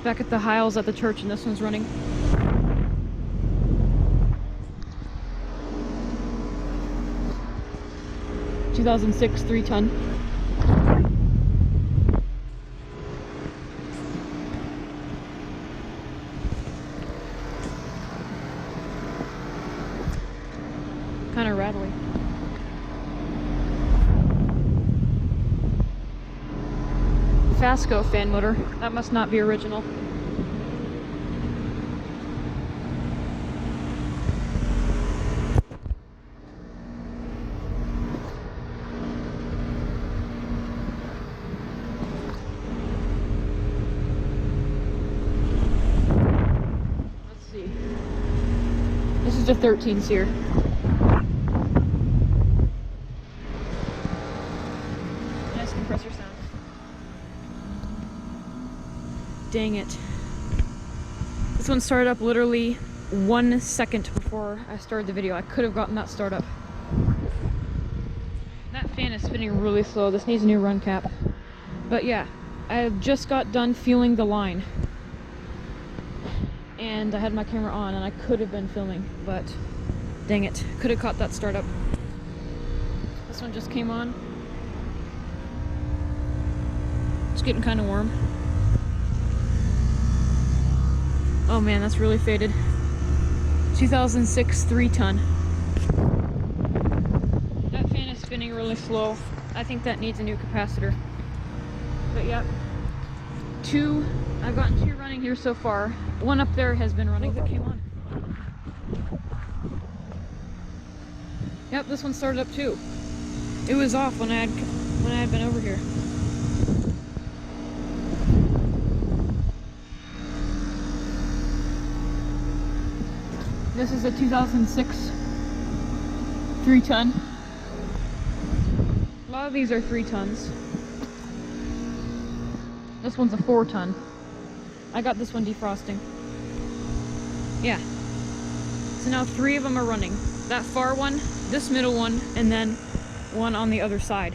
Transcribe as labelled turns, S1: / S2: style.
S1: back at the Heils at the church, and this one's running. ...2006 3-ton. Kind of rattly. Fasco fan motor. That must not be original. Let's see. This is a 13 seer. Nice compressor sound. Dang it. This one started up literally 1 second before I started the video. I could have gotten that start up. That fan is spinning really slow. This needs a new run cap. But yeah, I just got done feeling the line. And I had my camera on and I could have been filming, but dang it. Could have caught that start up. This one just came on. It's getting kind of warm. Oh man, that's really faded. 2006 3-ton. That fan is spinning really slow. I think that needs a new capacitor. But yeah, I've gotten 2 running here so far. One up there has been running that came on. Yep, this one started up too. It was off when I had been over here. This is a 2006 3-ton. A lot of these are 3 tons. This one's a 4-ton. I got this one defrosting. Yeah. So now 3 of them are running. That far one, this middle one, and then one on the other side.